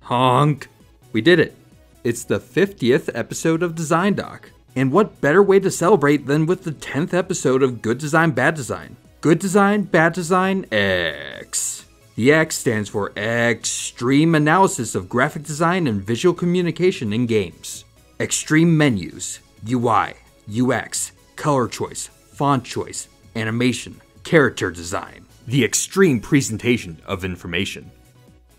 Honk! We did it! It's the 50th episode of Design Doc. And what better way to celebrate than with the 10th episode of Good Design, Bad Design? Good Design, Bad Design, X. The X stands for Extreme Analysis of Graphic Design and Visual Communication in Games. Extreme menus, UI, UX, color choice, font choice, animation, character design. The extreme presentation of information.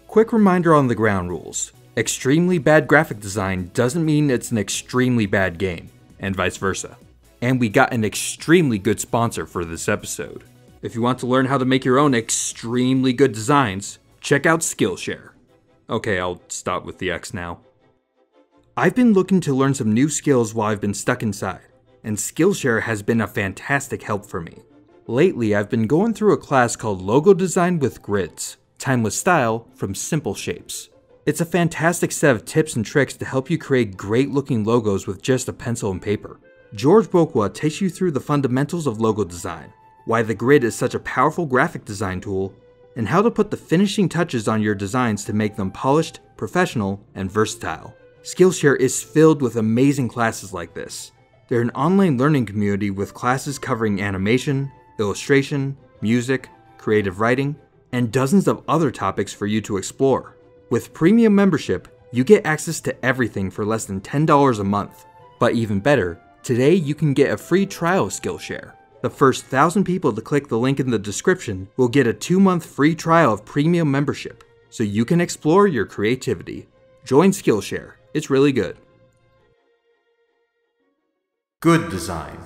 Quick reminder on the ground rules. Extremely bad graphic design doesn't mean it's an extremely bad game, and vice versa. And we got an extremely good sponsor for this episode. If you want to learn how to make your own extremely good designs, check out Skillshare. Okay, I'll stop with the X now. I've been looking to learn some new skills while I've been stuck inside, and Skillshare has been a fantastic help for me. Lately, I've been going through a class called Logo Design with Grids, Timeless Style from Simple Shapes. It's a fantastic set of tips and tricks to help you create great looking logos with just a pencil and paper. George Bokwa takes you through the fundamentals of logo design, why the grid is such a powerful graphic design tool, and how to put the finishing touches on your designs to make them polished, professional, and versatile. Skillshare is filled with amazing classes like this. They're an online learning community with classes covering animation, illustration, music, creative writing, and dozens of other topics for you to explore. With premium membership, you get access to everything for less than $10 a month. But even better, today you can get a free trial of Skillshare. The first 1,000 people to click the link in the description will get a 2-month free trial of premium membership, so you can explore your creativity. Join Skillshare, it's really good. Good design.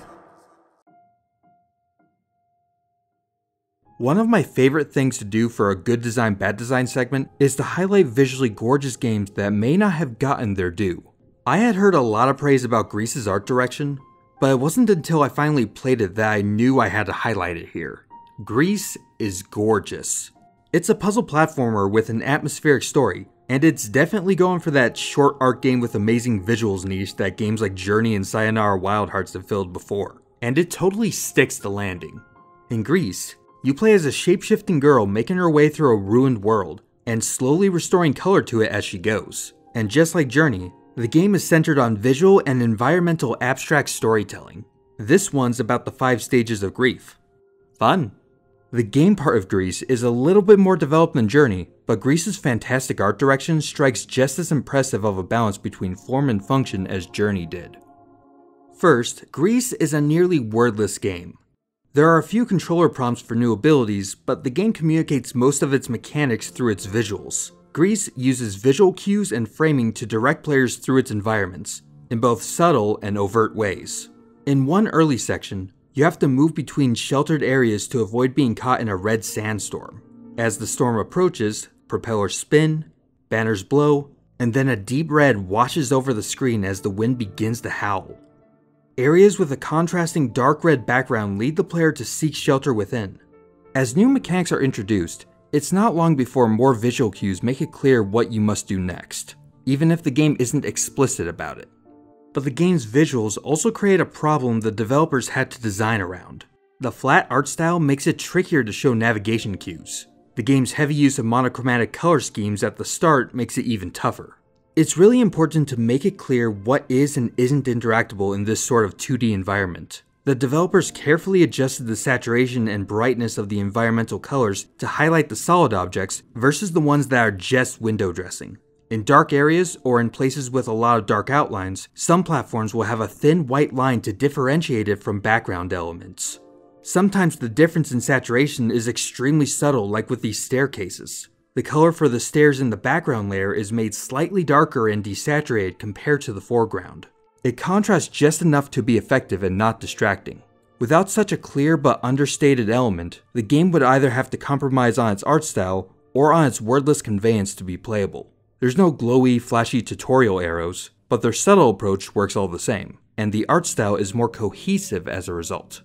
One of my favorite things to do for a Good Design, Bad Design segment is to highlight visually gorgeous games that may not have gotten their due. I had heard a lot of praise about Gris's art direction, but it wasn't until I finally played it that I knew I had to highlight it here. Gris is gorgeous. It's a puzzle platformer with an atmospheric story, and it's definitely going for that short art game with amazing visuals niche that games like Journey and Sayonara Wild Hearts have filled before. And it totally sticks the landing. In Gris, you play as a shape-shifting girl making her way through a ruined world, and slowly restoring color to it as she goes. And just like Journey, the game is centered on visual and environmental abstract storytelling. This one's about the 5 stages of grief. Fun! The game part of Gris is a little bit more developed than Journey, but Gris's fantastic art direction strikes just as impressive of a balance between form and function as Journey did. First, Gris is a nearly wordless game. There are a few controller prompts for new abilities, but the game communicates most of its mechanics through its visuals. Gris uses visual cues and framing to direct players through its environments, in both subtle and overt ways. In one early section, you have to move between sheltered areas to avoid being caught in a red sandstorm. As the storm approaches, propellers spin, banners blow, and then a deep red washes over the screen as the wind begins to howl. Areas with a contrasting dark red background lead the player to seek shelter within. As new mechanics are introduced, it's not long before more visual cues make it clear what you must do next, even if the game isn't explicit about it. But the game's visuals also create a problem the developers had to design around. The flat art style makes it trickier to show navigation cues. The game's heavy use of monochromatic color schemes at the start makes it even tougher. It's really important to make it clear what is and isn't interactable in this sort of 2D environment. The developers carefully adjusted the saturation and brightness of the environmental colors to highlight the solid objects versus the ones that are just window dressing. In dark areas or in places with a lot of dark outlines, some platforms will have a thin white line to differentiate it from background elements. Sometimes the difference in saturation is extremely subtle, like with these staircases. The color for the stairs in the background layer is made slightly darker and desaturated compared to the foreground. It contrasts just enough to be effective and not distracting. Without such a clear but understated element, the game would either have to compromise on its art style or on its wordless conveyance to be playable. There's no glowy, flashy tutorial arrows, but their subtle approach works all the same, and the art style is more cohesive as a result.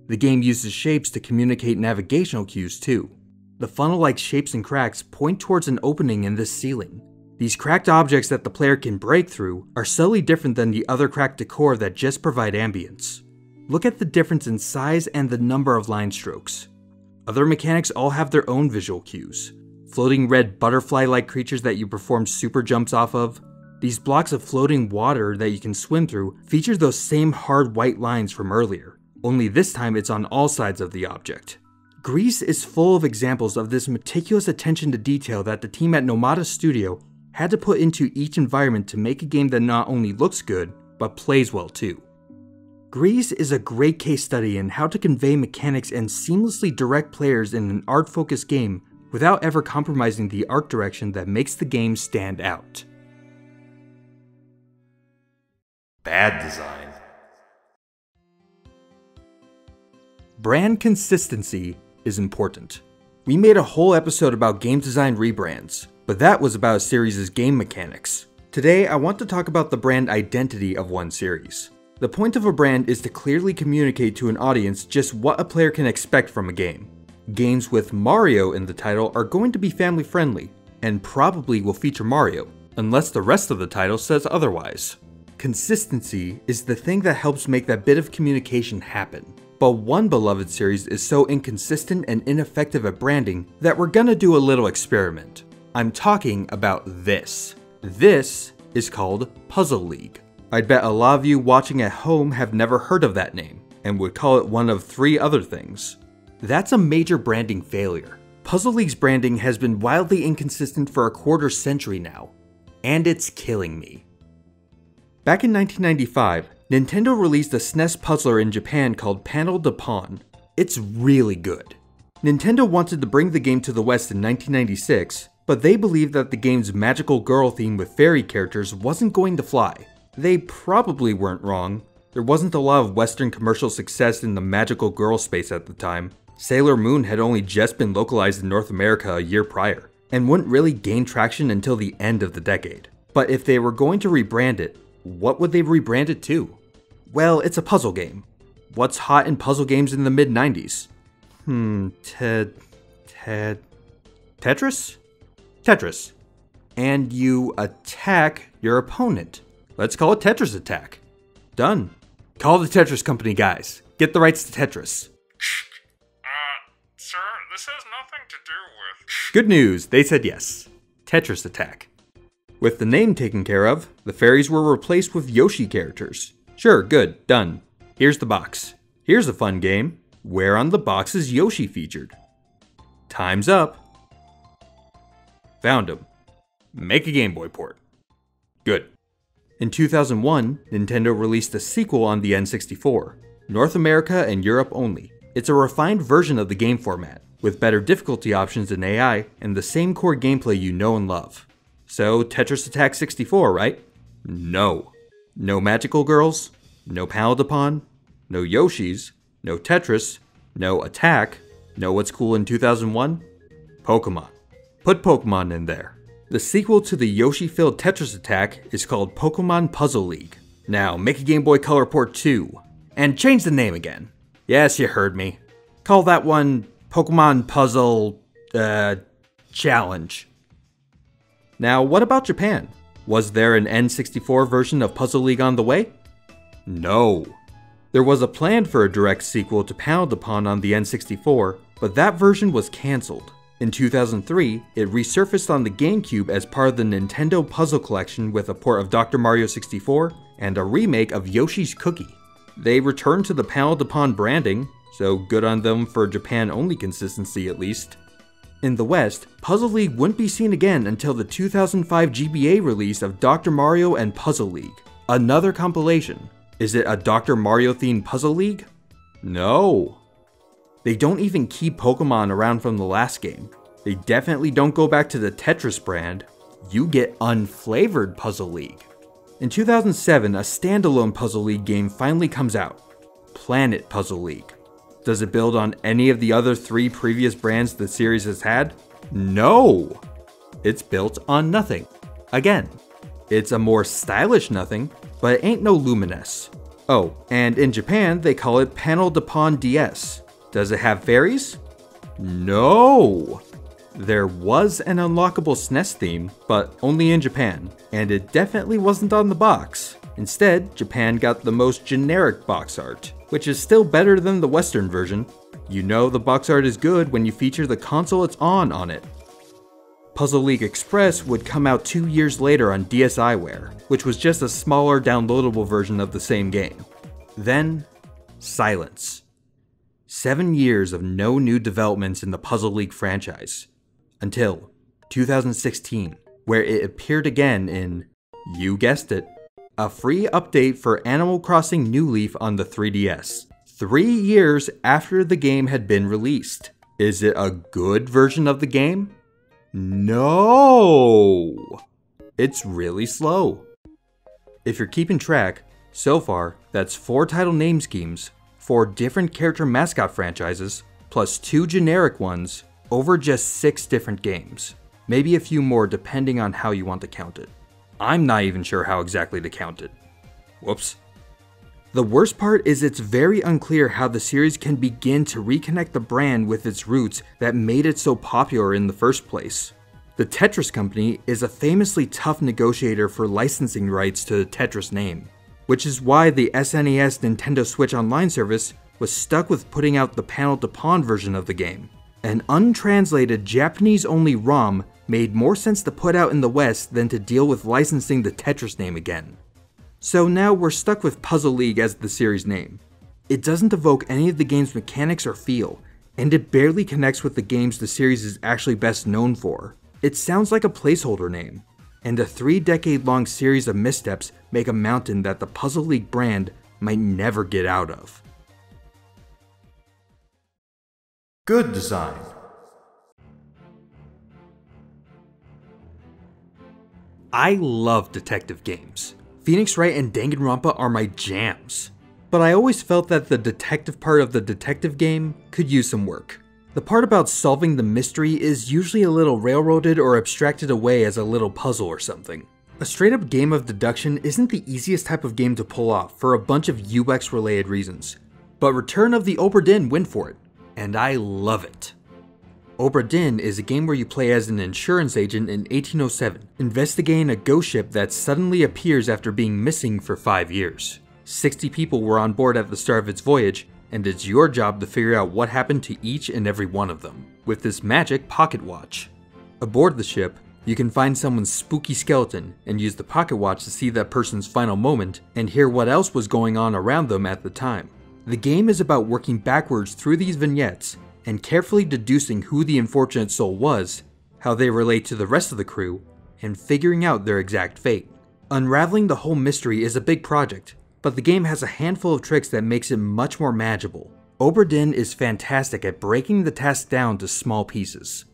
The game uses shapes to communicate navigational cues too. The funnel-like shapes and cracks point towards an opening in this ceiling. These cracked objects that the player can break through are subtly different than the other cracked decor that just provide ambience. Look at the difference in size and the number of line strokes. Other mechanics all have their own visual cues. floating red butterfly-like creatures that you perform super jumps off of. These blocks of floating water that you can swim through feature those same hard white lines from earlier, only this time it's on all sides of the object. Gris is full of examples of this meticulous attention to detail that the team at Nomada Studio had to put into each environment to make a game that not only looks good, but plays well too. Gris is a great case study in how to convey mechanics and seamlessly direct players in an art-focused game without ever compromising the art direction that makes the game stand out. Bad design. Brand consistency is important. We made a whole episode about game design rebrands, but that was about a series' game mechanics. Today, I want to talk about the brand identity of one series. The point of a brand is to clearly communicate to an audience just what a player can expect from a game. Games with Mario in the title are going to be family friendly, and probably will feature Mario, unless the rest of the title says otherwise. Consistency is the thing that helps make that bit of communication happen. But one beloved series is so inconsistent and ineffective at branding that we're gonna do a little experiment. I'm talking about this. This is called Puzzle League. I'd bet a lot of you watching at home have never heard of that name, and would call it one of 3 other things. That's a major branding failure. Puzzle League's branding has been wildly inconsistent for a quarter century now, and it's killing me. Back in 1995, Nintendo released a SNES puzzler in Japan called Panel de Pon. It's really good. Nintendo wanted to bring the game to the West in 1996, but they believed that the game's magical girl theme with fairy characters wasn't going to fly. They probably weren't wrong. There wasn't a lot of Western commercial success in the magical girl space at the time. Sailor Moon had only just been localized in North America a year prior, and wouldn't really gain traction until the end of the decade. But if they were going to rebrand it, what would they rebrand it to? Well, it's a puzzle game. What's hot in puzzle games in the mid-90s? Tetris? Tetris. And you attack your opponent. Let's call it Tetris Attack. Done. Call the Tetris company, guys. Get the rights to Tetris. Sir, this has nothing to do with... Good news, they said yes. Tetris Attack. With the name taken care of, the fairies were replaced with Yoshi characters. Sure, good, done. Here's the box. Here's a fun game. Where on the box is Yoshi featured? Time's up. Found him. Make a Game Boy port. Good. In 2001, Nintendo released a sequel on the N64. North America and Europe only. It's a refined version of the game format, with better difficulty options and AI, and the same core gameplay you know and love. So, Tetris Attack 64, right? No. No magical girls, no Panel de Pon, no Yoshis, no Tetris, no Attack, know what's cool in 2001? Pokemon. Put Pokemon in there. The sequel to the Yoshi-filled Tetris Attack is called Pokemon Puzzle League. Now, make a Game Boy Color port 2, and change the name again. Yes, you heard me. Call that one Pokemon Puzzle, Challenge. Now, what about Japan? Was there an N64 version of Puzzle League on the way? No. There was a plan for a direct sequel to Panel de Pon on the N64, but that version was cancelled. In 2003, it resurfaced on the GameCube as part of the Nintendo Puzzle Collection with a port of Dr. Mario 64 and a remake of Yoshi's Cookie. They returned to the Panel de Pon branding, so good on them for Japan-only consistency at least. In the West, Puzzle League wouldn't be seen again until the 2005 GBA release of Dr. Mario and Puzzle League. Another compilation. Is it a Dr. Mario themed Puzzle League? No. They don't even keep Pokemon around from the last game. They definitely don't go back to the Tetris brand. You get unflavored Puzzle League. In 2007, a standalone Puzzle League game finally comes out. Planet Puzzle League. Does it build on any of the other 3 previous brands the series has had? No! It's built on nothing. Again. It's a more stylish nothing, but it ain't no Luminous. Oh, and in Japan, they call it Panel de Pon DS. Does it have fairies? No! There was an unlockable SNES theme, but only in Japan, and it definitely wasn't on the box. Instead, Japan got the most generic box art, which is still better than the Western version. You know the box art is good when you feature the console it's on it. Puzzle League Express would come out 2 years later on DSiWare, which was just a smaller downloadable version of the same game. Then, silence. 7 years of no new developments in the Puzzle League franchise. Until 2016, where it appeared again in, you guessed it, a free update for Animal Crossing New Leaf on the 3DS. 3 years after the game had been released. Is it a good version of the game? No! It's really slow. If you're keeping track, so far, that's 4 title name schemes, 4 different character mascot franchises, plus 2 generic ones, over just 6 different games. Maybe a few more depending on how you want to count it. I'm not even sure how exactly to count it. Whoops. The worst part is it's very unclear how the series can begin to reconnect the brand with its roots that made it so popular in the first place. The Tetris company is a famously tough negotiator for licensing rights to the Tetris name, which is why the SNES Nintendo Switch Online service was stuck with putting out the panel-to-pawn version of the game. An untranslated Japanese-only ROM made more sense to put out in the West than to deal with licensing the Tetris name again. So now we're stuck with Puzzle League as the series name. It doesn't evoke any of the game's mechanics or feel, and it barely connects with the games the series is actually best known for. It sounds like a placeholder name, and a 3-decade-long series of missteps make a mountain that the Puzzle League brand might never get out of. Good design. I love detective games. Phoenix Wright and Danganronpa are my jams. But I always felt that the detective part of the detective game could use some work. The part about solving the mystery is usually a little railroaded or abstracted away as a little puzzle or something. A straight up game of deduction isn't the easiest type of game to pull off for a bunch of UX related reasons. But Return of the Obra Dinn went for it, and I love it. Obra Dinn is a game where you play as an insurance agent in 1807, investigating a ghost ship that suddenly appears after being missing for 5 years. 60 people were on board at the start of its voyage, and it's your job to figure out what happened to each and every one of them, with this magic pocket watch. Aboard the ship, you can find someone's spooky skeleton and use the pocket watch to see that person's final moment and hear what else was going on around them at the time. The game is about working backwards through these vignettes and carefully deducing who the unfortunate soul was, how they relate to the rest of the crew, and figuring out their exact fate. Unraveling the whole mystery is a big project, but the game has a handful of tricks that makes it much more manageable. Obra Dinn is fantastic at breaking the task down to small pieces.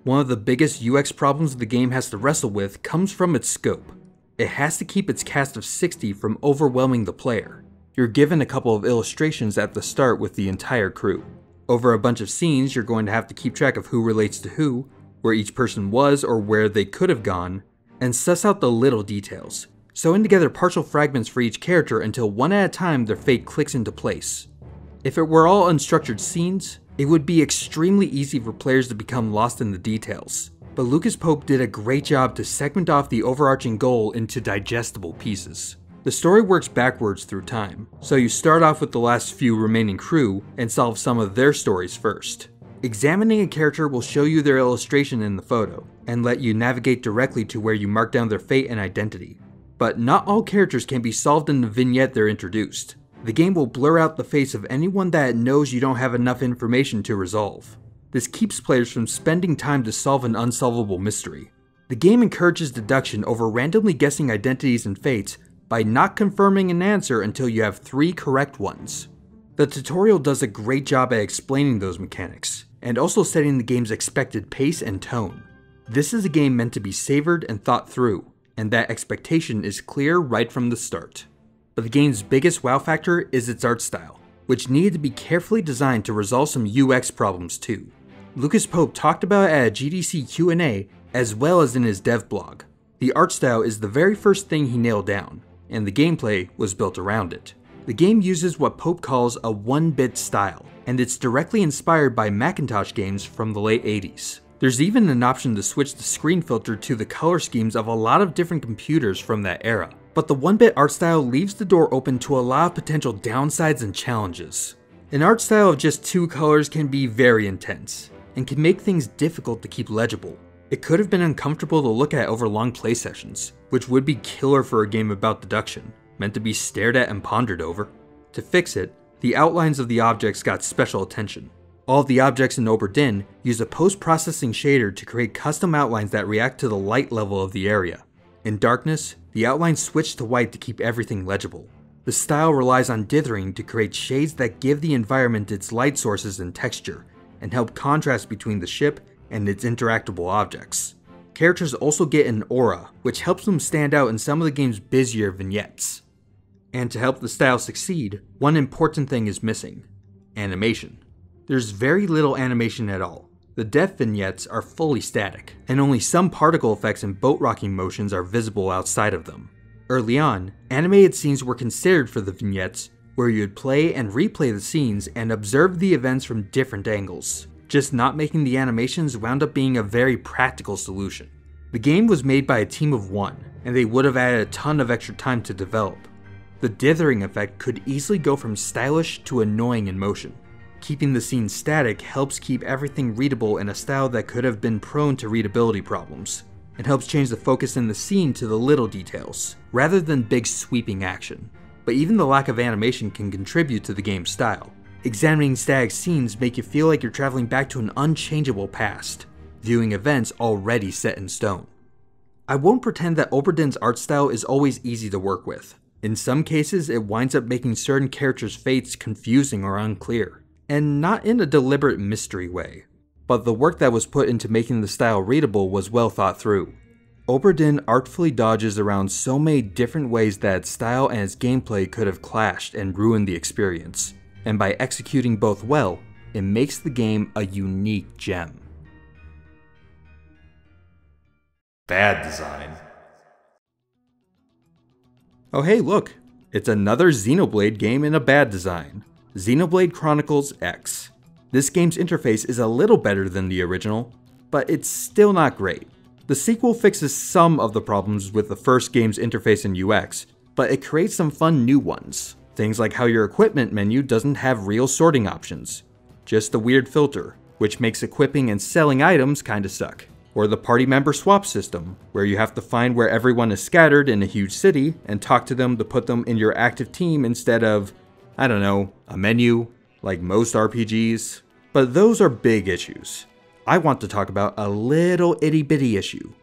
One of the biggest UX problems the game has to wrestle with comes from its scope. It has to keep its cast of 60 from overwhelming the player. You're given a couple of illustrations at the start with the entire crew. Over a bunch of scenes, you're going to have to keep track of who relates to who, where each person was or where they could have gone, and suss out the little details, sewing together partial fragments for each character until one at a time their fate clicks into place. If it were all unstructured scenes, it would be extremely easy for players to become lost in the details, but Lucas Pope did a great job to segment off the overarching goal into digestible pieces. The story works backwards through time, so you start off with the last few remaining crew and solve some of their stories first. Examining a character will show you their illustration in the photo, and let you navigate directly to where you mark down their fate and identity. But not all characters can be solved in the vignette they're introduced. The game will blur out the face of anyone that it knows you don't have enough information to resolve. This keeps players from spending time to solve an unsolvable mystery. The game encourages deduction over randomly guessing identities and fates by not confirming an answer until you have 3 correct ones. The tutorial does a great job at explaining those mechanics, and also setting the game's expected pace and tone. This is a game meant to be savored and thought through, and that expectation is clear right from the start. But the game's biggest wow factor is its art style, which needed to be carefully designed to resolve some UX problems too. Lucas Pope talked about it at a GDC Q&A as well as in his dev blog. The art style is the very first thing he nailed down, and the gameplay was built around it. The game uses what Pope calls a 1-bit style, and it's directly inspired by Macintosh games from the late 80s. There's even an option to switch the screen filter to the color schemes of a lot of different computers from that era. But the 1-bit art style leaves the door open to a lot of potential downsides and challenges. An art style of just 2 colors can be very intense, and can make things difficult to keep legible. It could have been uncomfortable to look at over long play sessions, which would be killer for a game about deduction, meant to be stared at and pondered over. To fix it, the outlines of the objects got special attention. All of the objects in Obra Dinn use a post-processing shader to create custom outlines that react to the light level of the area. In darkness, the outlines switch to white to keep everything legible. The style relies on dithering to create shades that give the environment its light sources and texture, and help contrast between the ship and its interactable objects. Characters also get an aura, which helps them stand out in some of the game's busier vignettes. And to help the style succeed, one important thing is missing: animation. There's very little animation at all. The death vignettes are fully static, and only some particle effects and boat rocking motions are visible outside of them. Early on, animated scenes were considered for the vignettes, where you would play and replay the scenes and observe the events from different angles. Just not making the animations wound up being a very practical solution. The game was made by a team of one, and they would have added a ton of extra time to develop. The dithering effect could easily go from stylish to annoying in motion. Keeping the scene static helps keep everything readable in a style that could have been prone to readability problems. It helps change the focus in the scene to the little details, rather than big sweeping action. But even the lack of animation can contribute to the game's style. Examining static scenes make you feel like you're traveling back to an unchangeable past, viewing events already set in stone. I won't pretend that Obra Dinn's art style is always easy to work with. In some cases, it winds up making certain characters' fates confusing or unclear, and not in a deliberate mystery way. But the work that was put into making the style readable was well thought through. Obra Dinn artfully dodges around so many different ways that its style and its gameplay could have clashed and ruined the experience, and by executing both well, it makes the game a unique gem. Bad design. Oh hey look, it's another Xenoblade game in a bad design. Xenoblade Chronicles X. This game's interface is a little better than the original, but it's still not great. The sequel fixes some of the problems with the first game's interface and UX, but it creates some fun new ones. Things like how your equipment menu doesn't have real sorting options, just a weird filter, which makes equipping and selling items kinda suck. Or the party member swap system, where you have to find where everyone is scattered in a huge city and talk to them to put them in your active team instead of, I don't know, a menu, like most RPGs. But those are big issues. I want to talk about a little itty bitty issue.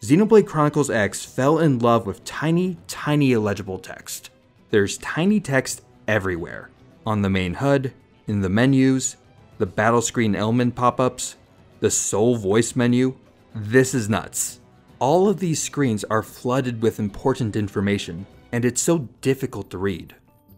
Xenoblade Chronicles X fell in love with tiny illegible text. There's tiny text everywhere. On the main HUD, in the menus, the battle screen element pop-ups, the sole voice menu. This is nuts. All of these screens are flooded with important information, and it's so difficult to read.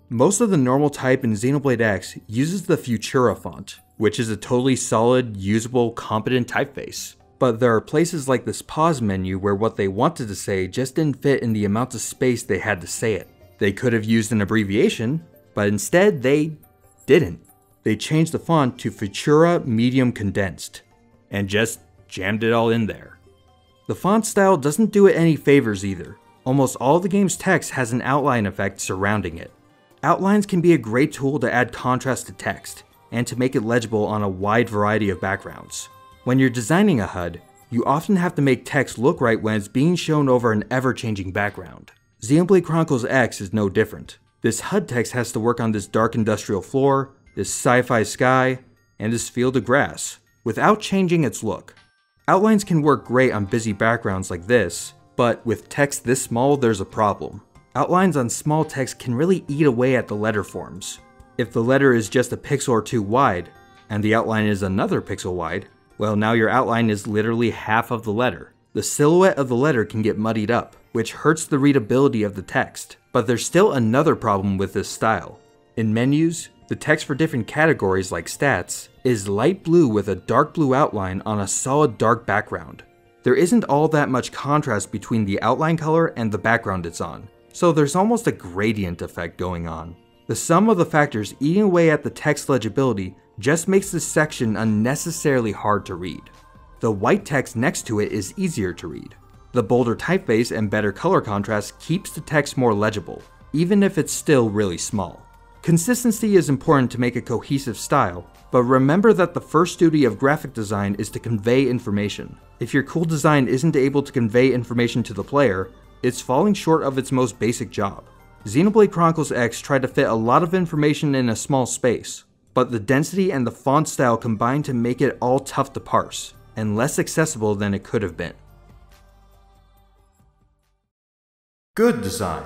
Most of the normal type in Xenoblade X uses the Futura font, which is a totally solid, usable, competent typeface. But there are places like this pause menu where what they wanted to say just didn't fit in the amount of space they had to say it. They could have used an abbreviation, but instead they didn't. They changed the font to Futura Medium Condensed, and just jammed it all in there. The font style doesn't do it any favors either. Almost all the game's text has an outline effect surrounding it. Outlines can be a great tool to add contrast to text, and to make it legible on a wide variety of backgrounds. When you're designing a HUD, you often have to make text look right when it's being shown over an ever-changing background. Xenoblade Chronicles X is no different. This HUD text has to work on this dark industrial floor, this sci-fi sky, and this field of grass, without changing its look. Outlines can work great on busy backgrounds like this, but with text this small, there's a problem. Outlines on small text can really eat away at the letter forms. If the letter is just a pixel or two wide, and the outline is another pixel wide, well, now your outline is literally half of the letter. The silhouette of the letter can get muddied up, which hurts the readability of the text. But there's still another problem with this style. In menus, the text for different categories like stats is light blue with a dark blue outline on a solid dark background. There isn't all that much contrast between the outline color and the background it's on, so there's almost a gradient effect going on. The sum of the factors eating away at the text legibility just makes this section unnecessarily hard to read. The white text next to it is easier to read. The bolder typeface and better color contrast keeps the text more legible, even if it's still really small. Consistency is important to make a cohesive style, but remember that the first duty of graphic design is to convey information. If your cool design isn't able to convey information to the player, it's falling short of its most basic job. Xenoblade Chronicles X tried to fit a lot of information in a small space, but the density and the font style combined to make it all tough to parse, and less accessible than it could have been. Good design.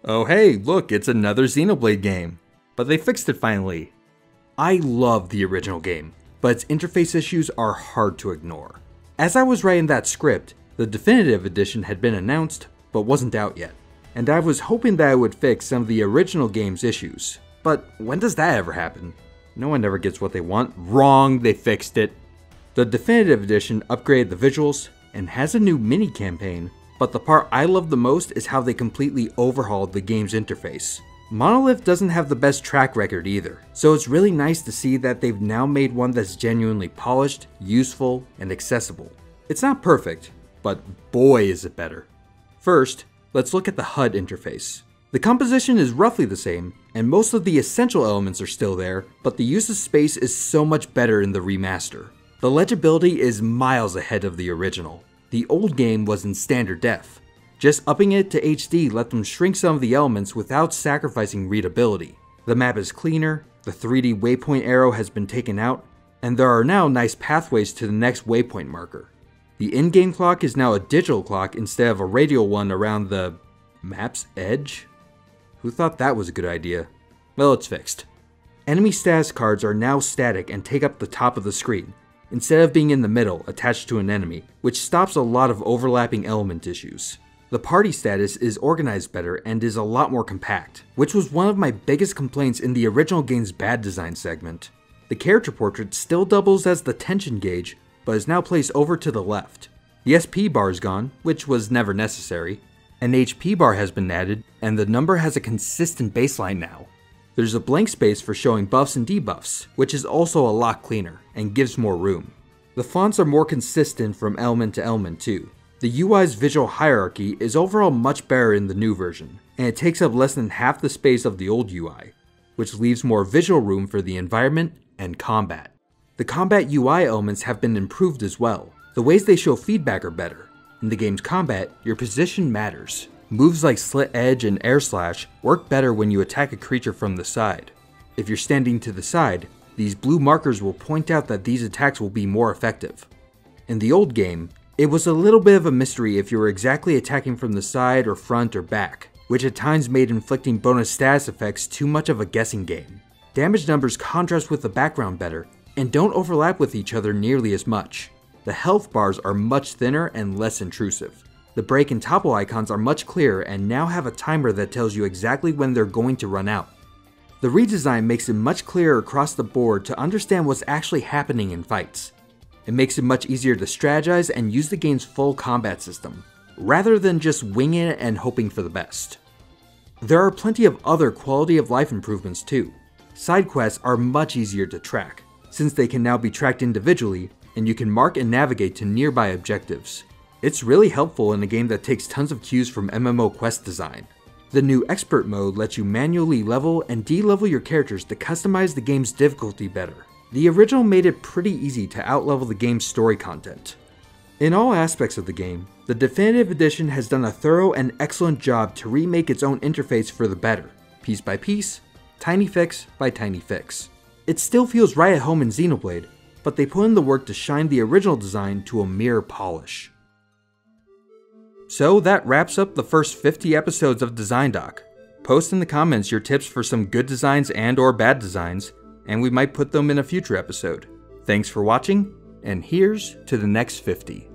Oh hey, look, it's another Xenoblade game. But they fixed it finally. I love the original game, but its interface issues are hard to ignore. As I was writing that script, the definitive edition had been announced, but wasn't out yet. And I was hoping that it would fix some of the original game's issues. But when does that ever happen? No one ever gets what they want. Wrong, they fixed it. The definitive edition upgraded the visuals and has a new mini campaign, but the part I love the most is how they completely overhauled the game's interface. Monolith doesn't have the best track record either, so it's really nice to see that they've now made one that's genuinely polished, useful, and accessible. It's not perfect, but boy is it better. First, let's look at the HUD interface. The composition is roughly the same, and most of the essential elements are still there, but the use of space is so much better in the remaster. The legibility is miles ahead of the original. The old game was in standard def. Just upping it to HD let them shrink some of the elements without sacrificing readability. The map is cleaner, the 3D waypoint arrow has been taken out, and there are now nice pathways to the next waypoint marker. The in-game clock is now a digital clock instead of a radial one around the map's edge? Who thought that was a good idea? Well, it's fixed. Enemy status cards are now static and take up the top of the screen, instead of being in the middle, attached to an enemy, which stops a lot of overlapping element issues. The party status is organized better and is a lot more compact, which was one of my biggest complaints in the original game's bad design segment. The character portrait still doubles as the tension gauge, but is now placed over to the left. The SP bar is gone, which was never necessary. An HP bar has been added, and the number has a consistent baseline now. There's a blank space for showing buffs and debuffs, which is also a lot cleaner, and gives more room. The fonts are more consistent from element to element too. The UI's visual hierarchy is overall much better in the new version, and it takes up less than half the space of the old UI, which leaves more visual room for the environment and combat. The combat UI elements have been improved as well. The ways they show feedback are better. In the game's combat, your position matters. Moves like Slit Edge and Air Slash work better when you attack a creature from the side. If you're standing to the side, these blue markers will point out that these attacks will be more effective. In the old game, it was a little bit of a mystery if you were exactly attacking from the side or front or back, which at times made inflicting bonus status effects too much of a guessing game. Damage numbers contrast with the background better, and don't overlap with each other nearly as much. The health bars are much thinner and less intrusive. The break and topple icons are much clearer and now have a timer that tells you exactly when they're going to run out. The redesign makes it much clearer across the board to understand what's actually happening in fights. It makes it much easier to strategize and use the game's full combat system, rather than just winging it and hoping for the best. There are plenty of other quality of life improvements too. Side quests are much easier to track, since they can now be tracked individually and you can mark and navigate to nearby objectives. It's really helpful in a game that takes tons of cues from MMO quest design. The new Expert mode lets you manually level and de-level your characters to customize the game's difficulty better. The original made it pretty easy to outlevel the game's story content. In all aspects of the game, the Definitive Edition has done a thorough and excellent job to remake its own interface for the better, piece by piece, tiny fix by tiny fix. It still feels right at home in Xenoblade, but they put in the work to shine the original design to a mere polish. So that wraps up the first 50 episodes of Design Doc. Post in the comments your tips for some good designs and or bad designs, and we might put them in a future episode. Thanks for watching, and here's to the next 50.